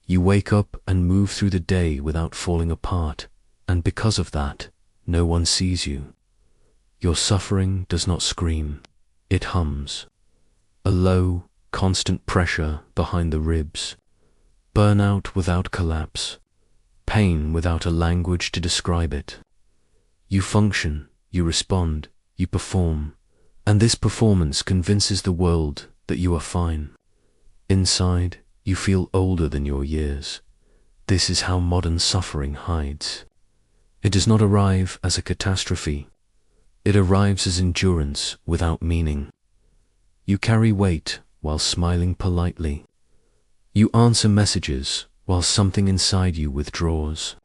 You wake up and move through the day without falling apart, and because of that, no one sees you. Your suffering does not scream, it hums. A low, constant pressure behind the ribs. Burnout without collapse. Pain without a language to describe it. You function, you respond, you perform, and this performance convinces the world that you are fine. Inside, you feel older than your years. This is how modern suffering hides. It does not arrive as a catastrophe. It arrives as endurance without meaning. You carry weight while smiling politely. You answer messages while something inside you withdraws.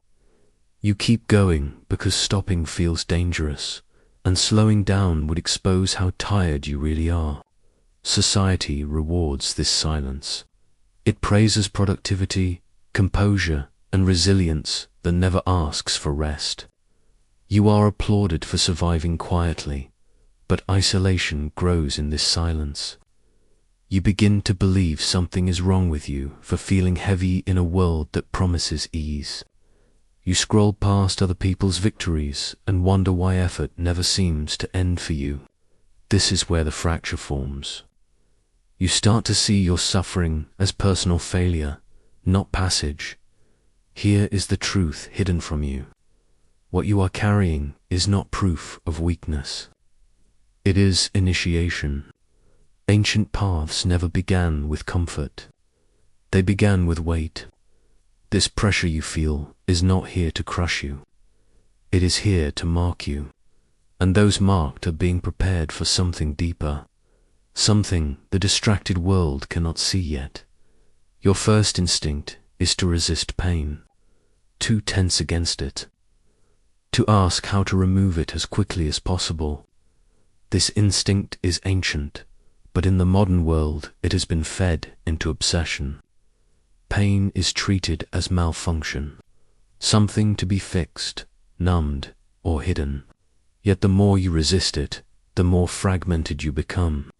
You keep going because stopping feels dangerous, and slowing down would expose how tired you really are. Society rewards this silence. It praises productivity, composure, and resilience that never asks for rest. You are applauded for surviving quietly, but isolation grows in this silence. You begin to believe something is wrong with you for feeling heavy in a world that promises ease. You scroll past other people's victories and wonder why effort never seems to end for you. This is where the fracture forms. You start to see your suffering as personal failure, not passage. Here is the truth hidden from you. What you are carrying is not proof of weakness. It is initiation. Ancient paths never began with comfort. They began with weight. This pressure you feel is not here to crush you. It is here to mark you. And those marked are being prepared for something deeper. Something the distracted world cannot see yet. Your first instinct is to resist pain, to tense against it, to ask how to remove it as quickly as possible. This instinct is ancient, but in the modern world it has been fed into obsession. Pain is treated as malfunction, something to be fixed, numbed, or hidden. Yet the more you resist it, the more fragmented you become.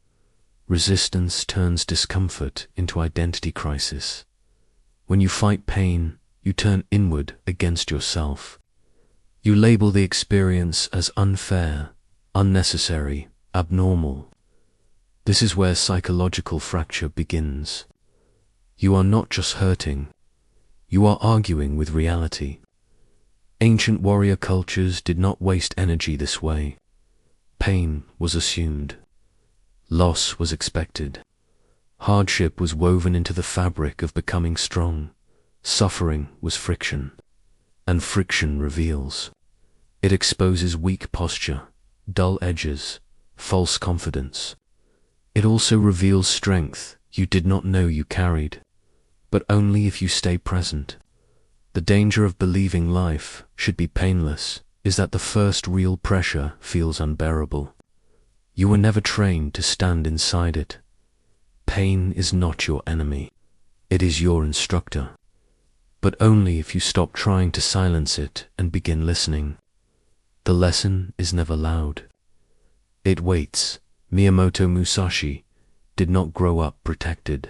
Resistance turns discomfort into identity crisis. When you fight pain, you turn inward against yourself. You label the experience as unfair, unnecessary, abnormal. This is where psychological fracture begins. You are not just hurting, you are arguing with reality. Ancient warrior cultures did not waste energy this way. Pain was assumed. Loss was expected. Hardship was woven into the fabric of becoming strong. Suffering was friction. And friction reveals. It exposes weak posture, dull edges, false confidence. It also reveals strength you did not know you carried, but only if you stay present. The danger of believing life should be painless is that the first real pressure feels unbearable. You were never trained to stand inside it. Pain is not your enemy. It is your instructor. But only if you stop trying to silence it and begin listening. The lesson is never loud. It waits. Miyamoto Musashi did not grow up protected.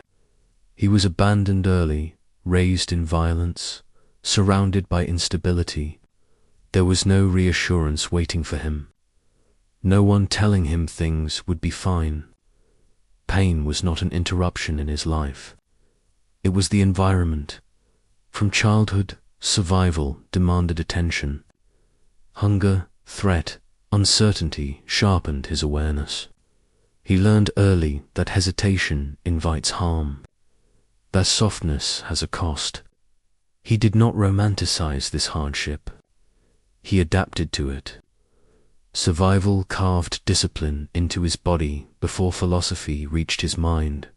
He was abandoned early, raised in violence, surrounded by instability. There was no reassurance waiting for him. No one telling him things would be fine. Pain was not an interruption in his life. It was the environment. From childhood, survival demanded attention. Hunger, threat, uncertainty sharpened his awareness. He learned early that hesitation invites harm, that softness has a cost. He did not romanticize this hardship. He adapted to it. Survival carved discipline into his body before philosophy reached his mind.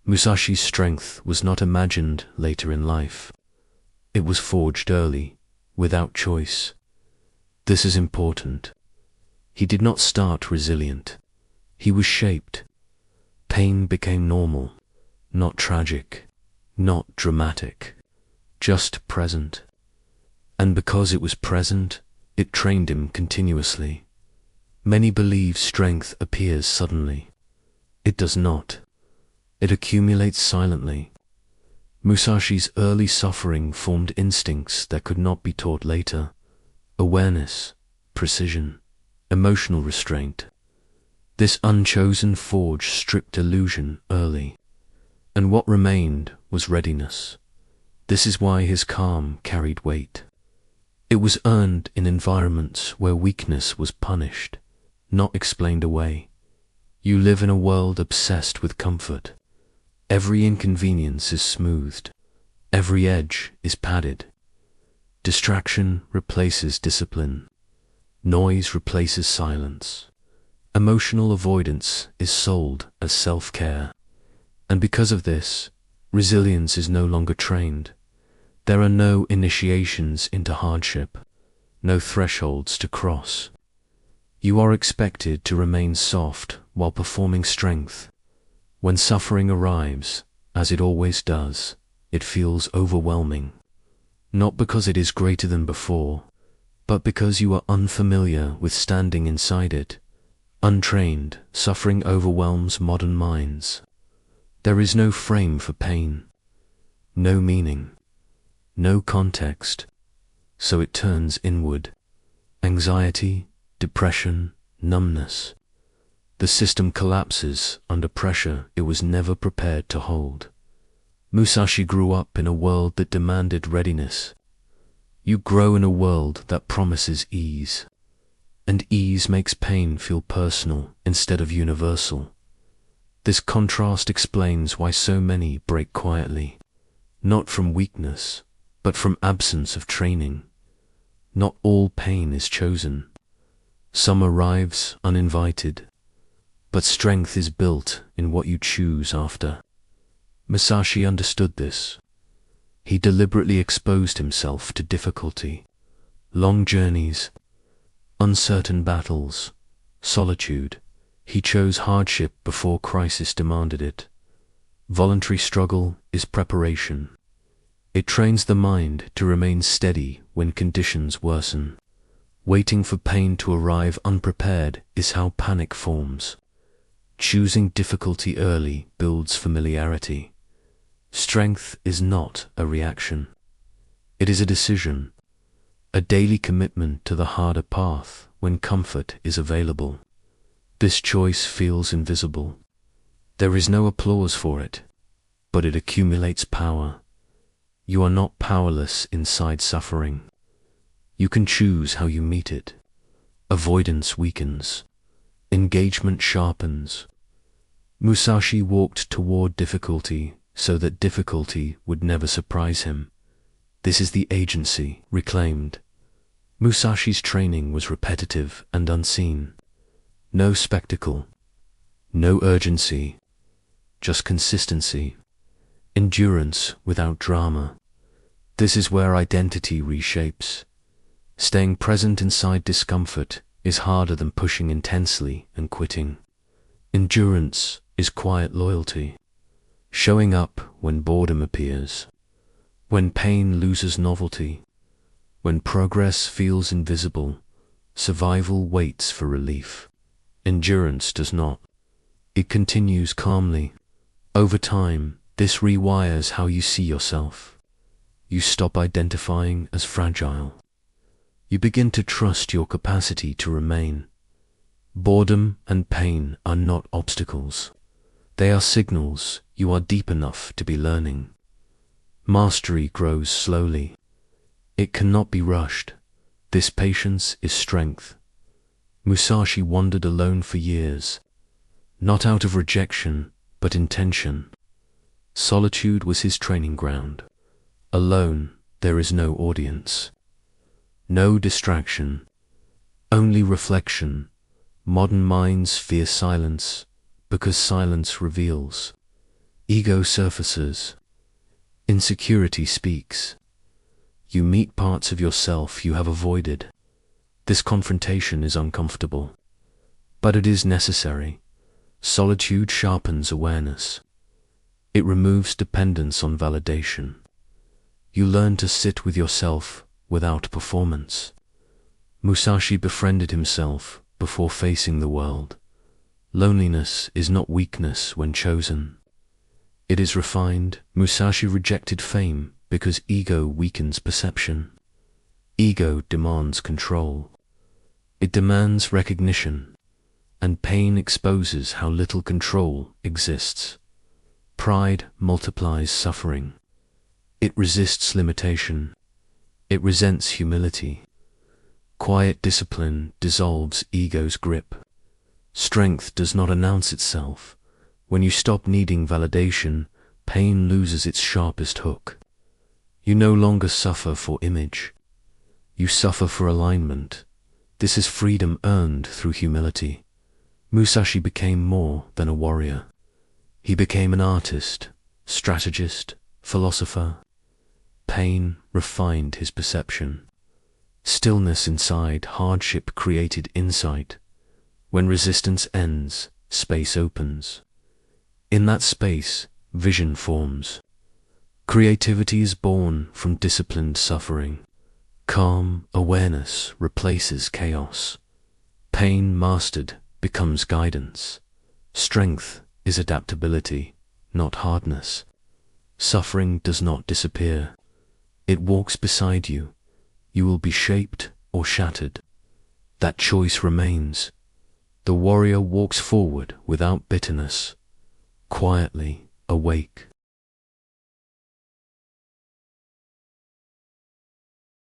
Musashi's strength was not imagined later in life. It was forged early, without choice. This is important. He did not start resilient. He was shaped. Pain became normal, not tragic, not dramatic, just present. And because it was present, it trained him continuously. Many believe strength appears suddenly. It does not. It accumulates silently. Musashi's early suffering formed instincts that could not be taught later: awareness, precision, emotional restraint. This unchosen forge stripped illusion early, and what remained was readiness. This is why his calm carried weight. It was earned in environments where weakness was punished, not explained away. You live in a world obsessed with comfort. Every inconvenience is smoothed. Every edge is padded. Distraction replaces discipline. Noise replaces silence. Emotional avoidance is sold as self-care. And because of this, resilience is no longer trained. There are no initiations into hardship, no thresholds to cross. You are expected to remain soft while performing strength. When suffering arrives, as it always does, it feels overwhelming. Not because it is greater than before, but because you are unfamiliar with standing inside it. Untrained, suffering overwhelms modern minds. There is no frame for pain, no meaning, no context, so it turns inward. Anxiety, depression, numbness. The system collapses under pressure it was never prepared to hold. Musashi grew up in a world that demanded readiness. You grow in a world that promises ease, and ease makes pain feel personal instead of universal. This contrast explains why so many break quietly, not from weakness, but from absence of training. Not all pain is chosen. Some arrives uninvited, but strength is built in what you choose after. Musashi understood this. He deliberately exposed himself to difficulty, long journeys, uncertain battles, solitude. He chose hardship before crisis demanded it. Voluntary struggle is preparation. It trains the mind to remain steady when conditions worsen. Waiting for pain to arrive unprepared is how panic forms. Choosing difficulty early builds familiarity. Strength is not a reaction. It is a decision, a daily commitment to the harder path when comfort is available. This choice feels invisible. There is no applause for it, but it accumulates power. You are not powerless inside suffering. You can choose how you meet it. Avoidance weakens. Engagement sharpens. Musashi walked toward difficulty so that difficulty would never surprise him. This is the agency reclaimed. Musashi's training was repetitive and unseen. No spectacle, no urgency, just consistency, endurance without drama. This is where identity reshapes. Staying present inside discomfort is harder than pushing intensely and quitting. Endurance is quiet loyalty, showing up when boredom appears, when pain loses novelty, when progress feels invisible. Survival waits for relief. Endurance does not. It continues calmly. Over time, this rewires how you see yourself. You stop identifying as fragile. You begin to trust your capacity to remain. Boredom and pain are not obstacles. They are signals you are deep enough to be learning. Mastery grows slowly. It cannot be rushed. This patience is strength. Musashi wandered alone for years, not out of rejection, but intention. Solitude was his training ground. Alone, there is no audience, no distraction, only reflection. Modern minds fear silence because silence reveals. Ego surfaces. Insecurity speaks. You meet parts of yourself you have avoided. This confrontation is uncomfortable, but it is necessary. Solitude sharpens awareness. It removes dependence on validation. You learn to sit with yourself without performance. Musashi befriended himself before facing the world. Loneliness is not weakness when chosen. It is refined. Musashi rejected fame because ego weakens perception. Ego demands control. It demands recognition, and pain exposes how little control exists. Pride multiplies suffering. It resists limitation. It resents humility. Quiet discipline dissolves ego's grip. Strength does not announce itself. When you stop needing validation, pain loses its sharpest hook. You no longer suffer for image. You suffer for alignment. This is freedom earned through humility. Musashi became more than a warrior. He became an artist, strategist, philosopher. Pain refined his perception. Stillness inside hardship created insight. When resistance ends, space opens. In that space, vision forms. Creativity is born from disciplined suffering. Calm awareness replaces chaos. Pain mastered becomes guidance. Strength is adaptability, not hardness. Suffering does not disappear. It walks beside you. You will be shaped or shattered. That choice remains. The warrior walks forward without bitterness, quietly awake.